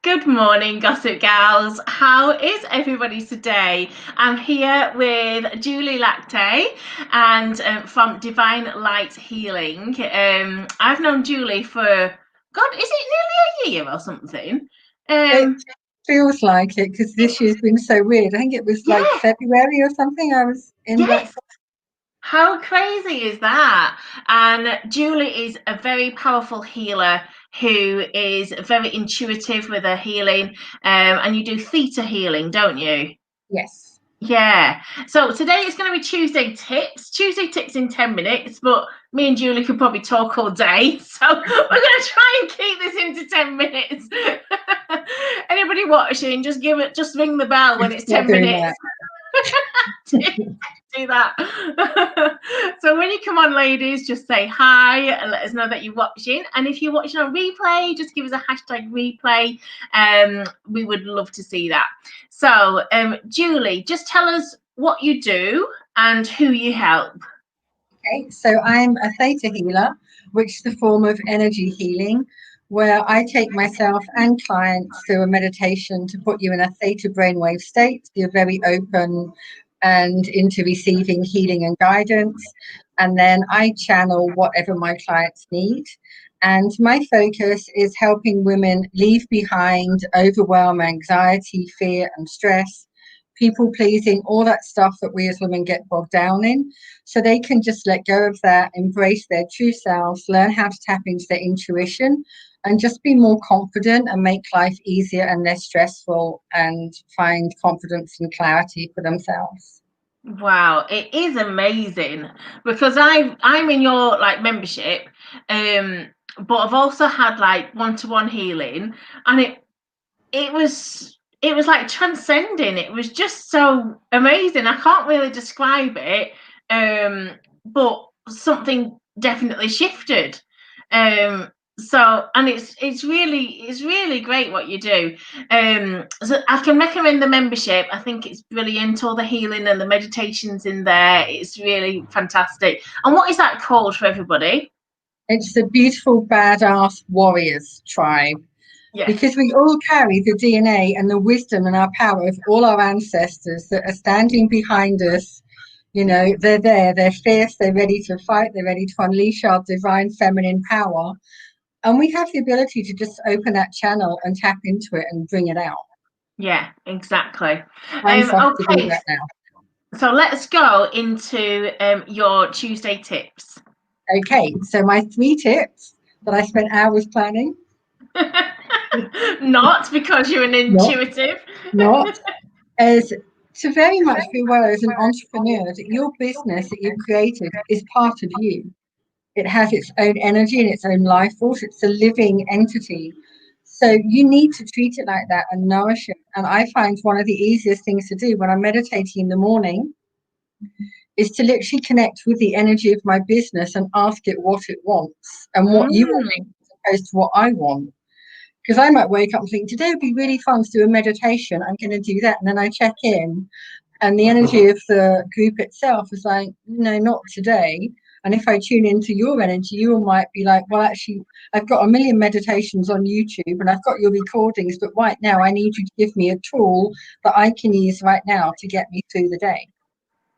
Good morning, Gossip Gals. How is everybody today? I'm here with Julie Latchay and from Divine Light Healing. I've known Julie for, God, is it nearly a year or something? It feels like it because this year's been so weird. I think it was like Yeah, February or something. I was in yes. Blackpool. How crazy is that? And Julie is a very powerful healer who is very intuitive with her healing. And you do theta healing, don't you? Yes. Yeah. So today it's going to be Tuesday tips. Tuesday tips in 10 minutes, but me and Julie could probably talk all day. So we're going to try and keep this into 10 minutes. Anybody watching, just ring the bell when it's Not 10 doing minutes. that. Do that. So when you come on, ladies, just say hi and let us know that you're watching. And if you're watching on replay, just give us a hashtag replay. We would love to see that. So Julie, just tell us what you do and who you help. Okay, so I'm a Theta healer, which is a form of energy healing where I take myself and clients through a meditation to put you in a Theta brainwave state. You're very open and into receiving healing and guidance. And then I channel whatever my clients need. And my focus is helping women leave behind overwhelm, anxiety, fear, and stress, people pleasing, all that stuff that we as women get bogged down in. So they can just let go of that, embrace their true selves, learn how to tap into their intuition, and just be more confident and make life easier and less stressful and find confidence and clarity for themselves. Wow, it is amazing because I'm in your membership, but I've also had one-to-one healing, and it was like transcending. It was just so amazing. I can't really describe it, but something definitely shifted. And it's really great what you do. So I can recommend the membership. I think it's brilliant. All the healing and the meditations in there. It's really fantastic. And what is that called for everybody? It's the beautiful badass warriors tribe. Yes. Because we all carry the DNA and the wisdom and our power of all our ancestors that are standing behind us. You know, they're there, they're fierce, they're ready to fight, they're ready to unleash our divine feminine power. And we have the ability to just open that channel and tap into it and bring it out. Yeah, exactly. Time for us to do Okay, that now. so let's go into your Tuesday tips. Okay, so my 3 tips that I spent hours planning. Not because you're an Not, intuitive. not as to very much be aware as an entrepreneur that your business that you've created is part of you. It has its own energy and its own life force. It's a living entity. So you need to treat it like that and nourish it. And I find one of the easiest things to do when I'm meditating in the morning is to literally connect with the energy of my business and ask it what it wants and what you want as opposed to what I want. Because I might wake up and think, today would be really fun to do a meditation. I'm going to do that. And then I check in, and the energy of the group itself is like, no, not today. And if I tune into your energy, you might be like, well, actually, I've got a million meditations on YouTube and I've got your recordings, but right now I need you to give me a tool that I can use right now to get me through the day.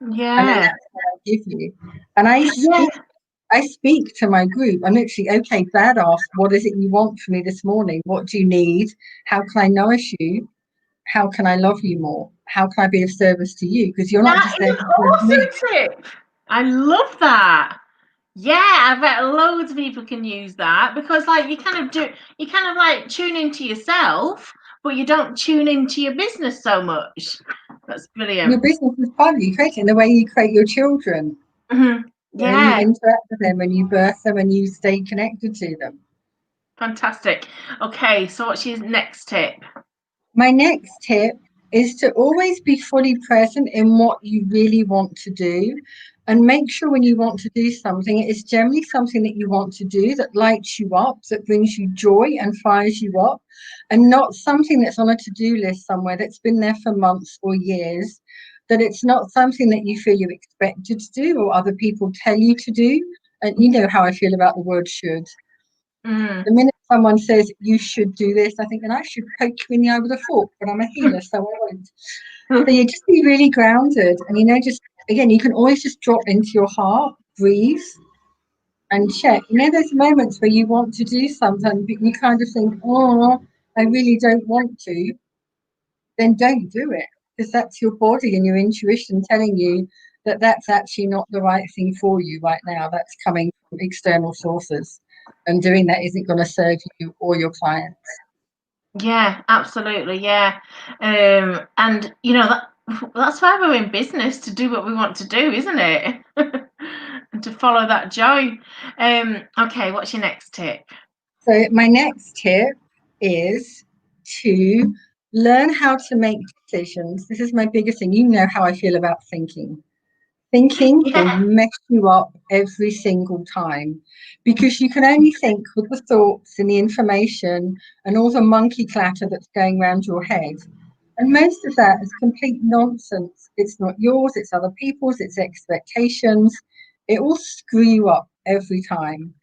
And then Yeah. that's what I give you. And Yeah. I speak to my group. I'm literally, okay, badass, what is it you want from me this morning? What do you need? How can I nourish you? How can I love you more? How can I be of service to you? Because you're not That just is there an to serve me. awesome tip. I love that. Yeah, I bet loads of people can use that because you kind of tune into yourself, but you don't tune into your business so much. That's Your brilliant. business is part of you creating the way you create your children. Mm-hmm. And you Yeah, interact with them and you birth them and you stay connected to them. fantastic. Okay, so what's your next tip? My next tip is to always be fully present in what you really want to do and make sure when you want to do something, it is generally something that you want to do that lights you up, that brings you joy and fires you up, and not something that's on a to-do list somewhere that's been there for months or years, that it's not something that you feel you're expected to do or other people tell you to do. And you know how I feel about the word should. The minute someone says you should do this, I think, and I should poke you in the eye with a fork, but I'm a healer, so I won't. So you just be really grounded, and just again, you can always just drop into your heart, breathe, and check. There's moments where you want to do something, but you kind of think, oh, I really don't want to. Then don't do it, because that's your body and your intuition telling you that that's actually not the right thing for you right now. That's coming from external sources, and doing that isn't going to serve you or your clients. Yeah, absolutely. Yeah. And that's why we're in business, to do what we want to do, isn't it? And to follow that joy. Okay, what's your next tip? So my next tip is to learn how to make decisions. This is my biggest thing. You know how I feel about thinking. Thinking will Yeah. mess you up every single time, because you can only think with the thoughts and the information and all the monkey clatter that's going around your head. And most of that is complete nonsense. It's not yours, it's other people's, it's expectations. It will screw you up every time.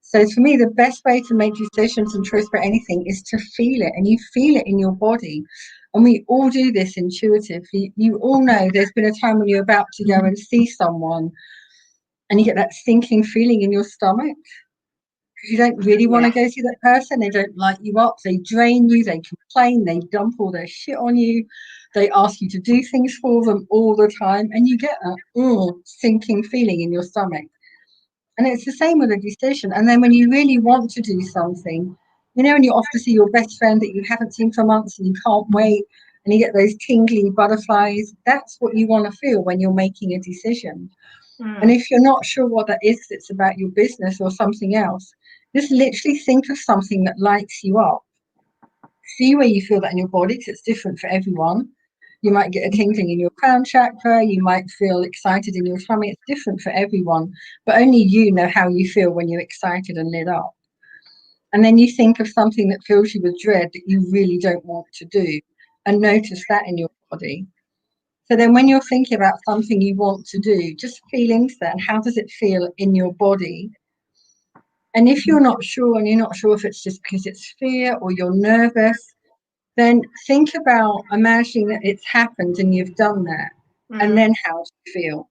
So for me, the best way to make decisions and choice for anything is to feel it, and you feel it in your body. And we all do this intuitively. You all know there's been a time when you're about to go and see someone and you get that sinking feeling in your stomach because you don't really want Yeah. to go see that person. They don't light you up. They drain you. They complain. They dump all their shit on you. They ask you to do things for them all the time. And you get that sinking feeling in your stomach. And it's the same with a decision. And then when you really want to do something, when you're off to see your best friend that you haven't seen for months and you can't wait, and you get those tingly butterflies, that's what you want to feel when you're making a decision. And Mm. if you're not sure what that is, it's about your business or something else, just literally think of something that lights you up. See where you feel that in your body, because it's different for everyone. You might get a tingling in your crown chakra. You might feel excited in your tummy. It's different for everyone, but only you know how you feel when you're excited and lit up. And then you think of something that fills you with dread that you really don't want to do, and notice that in your body. So then when you're thinking about something you want to do, just feel into that. And how does it feel in your body? And if you're not sure, and you're not sure if it's just because it's fear or you're nervous, then think about imagining that it's happened and you've done that. And Mm. then how do you feel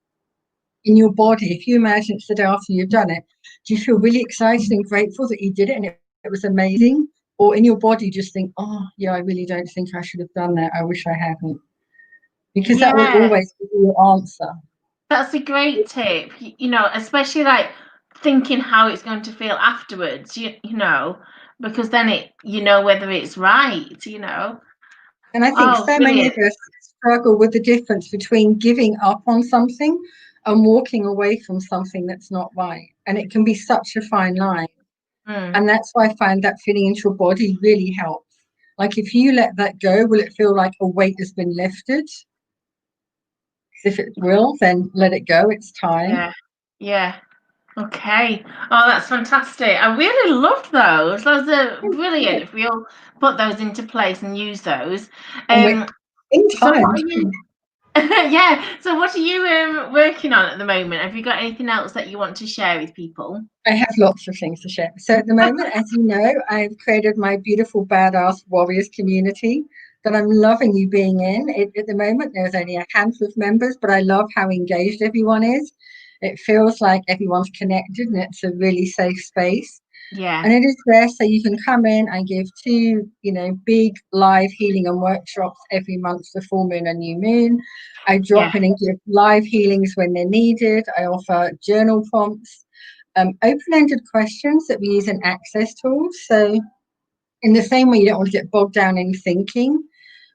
in your body? If you imagine it's the day after you've done it, do you feel really excited and grateful that you did it and it was amazing? Or in your body, just think, oh, yeah, I really don't think I should have done that. I wish I hadn't. Because that will Yeah, always be your answer. that's a great tip. Especially like thinking how it's going to feel afterwards. Because then whether it's right. And I think Oh, so many of brilliant. us struggle with the difference between giving up on something and walking away from something that's not right. And it can be such a fine line. Mm. And that's why I find that feeling into your body really helps. Like if you let that go, will it feel like a weight has been lifted? If it will, then let it go. It's time. Yeah. Yeah. Okay. Oh, that's fantastic. I really loved those. Those are brilliant if we all put those into place and use those. And we're Um, in so what time. are you yeah, so what are you working on at the moment? Have you got anything else that you want to share with people? I have lots of things to share. So at the moment, as you know, I've created my beautiful badass warriors community that I'm loving you being in. At the moment, there's only a handful of members, but I love how engaged everyone is. It feels like everyone's connected and it's a really safe space. Yeah. And it is there so you can come in. I give two, big live healing and workshops every month for full moon and new moon. I Yeah. drop in and give live healings when they're needed. I offer journal prompts, open-ended questions that we use in access tools. So in the same way you don't want to get bogged down in thinking,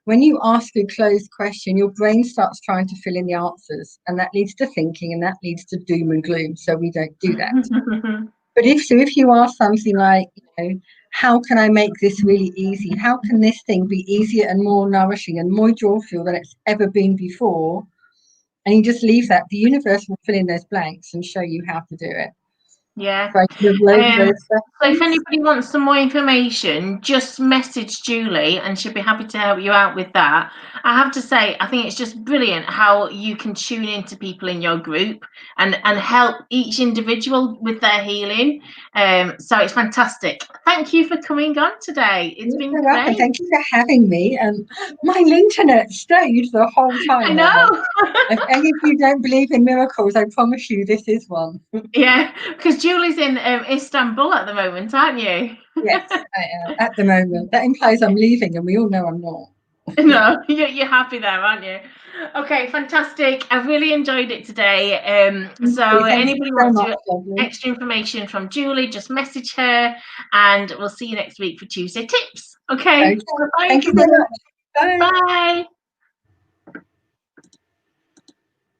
when you ask a closed question, your brain starts trying to fill in the answers, and that leads to thinking, and that leads to doom and gloom. So we don't do that. But if you ask something like, how can I make this really easy? How can this thing be easier and more nourishing and more joyful than it's ever been before? And you just leave that, the universe will fill in those blanks and show you how to do it. Yeah. So I can upload those So if sessions. anybody wants some more information, just message Julie and she'll be happy to help you out with that. I have to say, I think it's just brilliant how you can tune into people in your group and help each individual with their healing. So it's fantastic. Thank you for coming on today. It's You're been so welcome. great. Thank you for having me. And my internet stayed the whole time. I Now. know. If any of you don't believe in miracles, I promise you this is one. Yeah, because Julie's in Istanbul at the moment, aren't you? Yes, I am at the moment. That implies I'm leaving, and we all know I'm not. No, you're happy there, aren't you? Okay, fantastic. I really enjoyed it today. So Thank you anybody so wants much, to lovely. extra information from Julie, just message her, and we'll see you next week for Tuesday tips. Okay, Okay, bye thank you so everybody. much. Bye. Bye.